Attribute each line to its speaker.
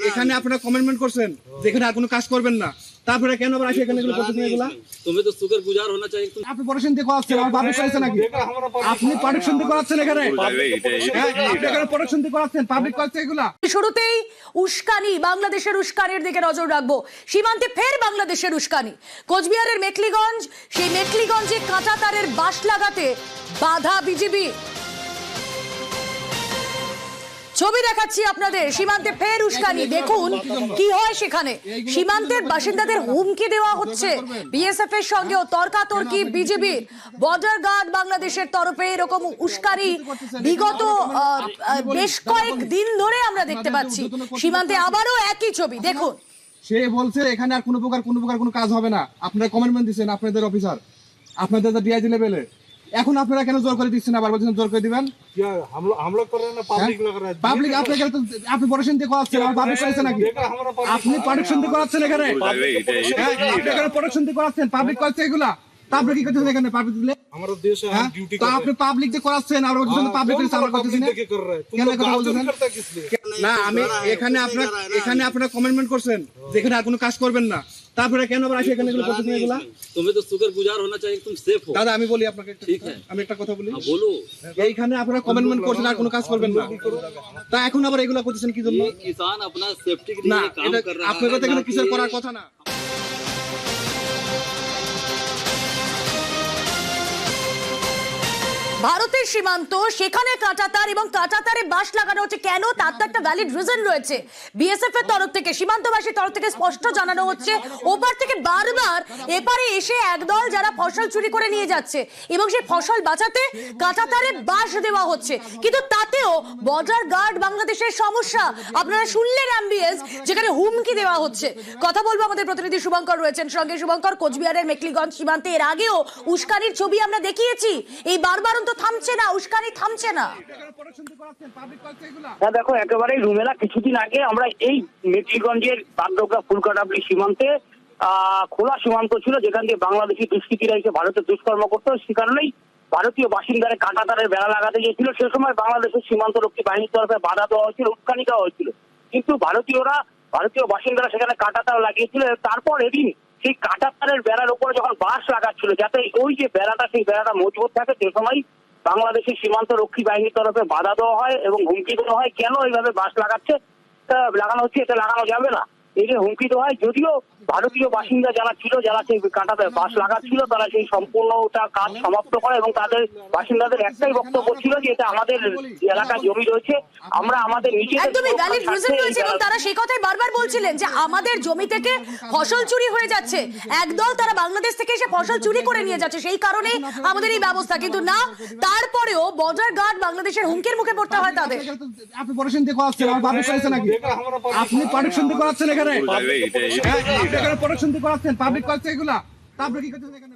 Speaker 1: এখানে আপনারা কমেন্টমেন্ট করছেন যে এখানে আর কোনো কাজ করবেন না, তারপরে কেন আবার আসে এখানে এগুলো করতেছেন? এগুলা
Speaker 2: तुम्हें तो शुक्रगुजार होना चाहिए तुम।
Speaker 1: আপনি পড়াশোনা দিয়ে করাচ্ছেন, আমার পাবলিক করাচ্ছেন নাকি? আপনি পড়াশোনা দিয়ে করাচ্ছেন এখানে? হ্যাঁ, আপনি এখানে পড়াশোনা দিয়ে করাচ্ছেন, পাবলিক করাচ্ছে এগুলা?
Speaker 3: শুরুতেই উস্কানি, বাংলাদেশের উস্কানির দিকে নজর রাখবো। সীমান্তে ফের বাংলাদেশের উস্কানি। কোচবিহারের মেখলিগঞ্জ, সেই মেখলিগঞ্জে কাঁটা তারের বাঁশ লাগাতে বাধা বিজিবি। ছবি দেখাচ্ছি আপনাদের, সীমান্তে ফের উস্কানি। দেখুন কি হয় সেখানে। সীমান্তের বাসিন্দাদের হুমকি দেওয়া হচ্ছে। বিএসএফ এর সঙ্গেও তর্কাতর্কি বিজেপি। বর্ডার গার্ড বাংলাদেশের তরফে এরকম উস্কানি বিগত বেশ কয়েক দিন ধরে আমরা দেখতে পাচ্ছি। সীমান্তে আবারও একই ছবি দেখুন।
Speaker 1: সে বলছে এখানে আর কোনো প্রকার কোনো কাজ হবে না। আপনারা কমেন্টমেন্ট দিচ্ছেন, আপনাদের অফিসার, আপনাদের ডিআইজি লেভেলে। এখন আপনারা কেন জোর করে দিচ্ছেন? আবার বলছেন জোর করে দিবেন।
Speaker 4: हमला कर रहे हैं ना, पब्लिक लग रहा है।
Speaker 1: পাবলিক আপনাকে তো আপনি পড়াশোনা দিয়ে করাচ্ছেন, আমার পাবলিক করাচ্ছেন নাকি? আপনি পড়াশোনা দিয়ে করাচ্ছেন এখানে? হ্যাঁ, আপনি এখানে পড়াশোনা দিয়ে করাচ্ছেন, পাবলিক করাচ্ছে এগুলা। তারপরে কি করতেছেন এখানে পাবলিক দিলে?
Speaker 4: हमारा देश है, हम ड्यूटी
Speaker 1: তো আপনি পাবলিক যে করাচ্ছেন আর ওর পাবলিক করে আমরা করতেছি না
Speaker 4: कर रहे हैं।
Speaker 1: কেন কথা বলতেছেন?
Speaker 4: करता किस लिए?
Speaker 1: না, আমি এখানে আপনারা কমেন্টমেন্ট করছেন যে এখানে আর কোনো কাজ করবেন না, তারপরে কেন আবার আসে এখানে এগুলো করতেছেন এগুলা?
Speaker 2: तुम्हें तो शुक्रगुजार होना चाहिए तुम सेफ हो।
Speaker 1: দাদা আমি বলি আপনাকে,
Speaker 2: ঠিক আছে।
Speaker 1: আমি একটা কথা বলি।
Speaker 2: हाँ, बोलो।
Speaker 1: এইখানে আপনারা কমেন্টমেন্ট করছেন আর কোনো কাজ করবেন না, তা এখন আবার এগুলো করতেছেন কি জন্য?
Speaker 2: ये किसान अपना सेफ्टी के
Speaker 1: না,
Speaker 2: लिए काम
Speaker 1: এটা
Speaker 2: कर रहा है।
Speaker 1: আপনাদের তো এখানে
Speaker 2: ना
Speaker 1: কিসের
Speaker 2: कि-
Speaker 1: করার কথা না।
Speaker 3: ভারতের সীমান্ত, সেখানে কাঁটাতার এবং কাঁটাতারে বাঁশ লাগানো হচ্ছে কেন? তার তো একটা ভ্যালিড রিজন রয়েছে। বিএসএফ এর তরফ থেকে, সীমান্তবাসীর তরফ থেকে স্পষ্ট জানানো হচ্ছে, ওপার থেকে বারবার এপারে এসে একদল যারা ফসল চুরি করে নিয়ে যাচ্ছে এবং সেই ফসল বাঁচাতে কাঁটাতারে বাঁশ দেওয়া হচ্ছে। কিন্তু তাতেও বর্ডার গার্ড বাংলাদেশের সমস্যা। আপনারা শুনলেন অ্যাম্বিয়েন্স, যেখানে হুমকি দেওয়া হচ্ছে। কথা বলবো, আমাদের প্রতিনিধি শুভঙ্কর রয়েছেন সঙ্গে। শুভঙ্কর, কোচবিহারের মেখলিগঞ্জ সীমান্তে এর আগেও উস্কানির ছবি আমরা দেখিয়েছি। এই বারবার থামছে না, উস্কানি থামছে না।
Speaker 5: হ্যাঁ দেখো, একেবারে রুমেলা কিছুদিন আগে আমরা এই মেখলিগঞ্জের বাগডোগরা ফুলকাটাবলি সীমান্তে খোলা সীমান্ত ছিল, যেখান দিয়ে বাংলাদেশি দুষ্কৃতীরা এসে ভারতের দুষ্কর্ম করতো। সে কারণেই ভারতীয় বাসিন্দারা কাঁটাতারের বেড়া লাগাতে গিয়েছিল। সে সময় বাংলাদেশের সীমান্তরক্ষী বাহিনীর তরফে বাধা দেওয়া হয়েছিল, উস্কানি দেওয়া হয়েছিল। কিন্তু ভারতীয় বাসিন্দারা সেখানে কাঁটাতার লাগিয়েছিল। তারপর এদিন সেই কাঁটাতারের বেড়ার উপরে যখন বাঁশ লাগাচ্ছিল, যাতে ওই যে বেড়াটা, সেই বেড়াটা মজবুত থাকে, সে সময় বাংলাদেশের সীমান্ত রক্ষী বাহিনীর তরফে বাধা দেওয়া হয় এবং হুমকি দেওয়া হয়, কেন এইভাবে বাঁশ লাগানো হচ্ছে, এটা লাগানো যাবে না, এই যে হুমকি দেওয়া হয়। যদিও ভারতীয় বাসিন্দা যারা ছিল, যারা সেই কাঁটাতে বাঁশ লাগাচ্ছিল, তারা সেই সম্পূর্ণটা কাজ সমাপ্ত করে এবং তাদের বাসিন্দাদের একটাই বক্তব্য ছিল যে এটা আমাদের এলাকার জমি রয়েছে, আমরা আমাদের
Speaker 3: একদমই ভ্যালিড রিজন রয়েছে এবং তারা সেই কথাই বারবার বলছিলেন যে আমাদের জমি থেকে ফসল চুরি হয়ে যাচ্ছে, একদল তারা বাংলাদেশ থেকে এসে ফসল চুরি করে নিয়ে যাচ্ছে, সেই কারণে আমাদের এই ব্যবস্থা। কিন্তু না, তারপরেও বর্ডার গার্ড বাংলাদেশের হুমকির মুখে পড়তে হয় তাদের।
Speaker 1: আপনি পড়াশোনা দিয়ে করাচ্ছেন, আমার পাবলিক করাচ্ছেন নাকি? আপনি পড়াশোনা দিয়ে করাচ্ছেন এখানে? হ্যাঁ, আপনি এখানে পড়াশোনা দিয়ে করাচ্ছেন, পাবলিক করাচ্ছে এগুলা। তারপরে কি করতেছেন এখানে?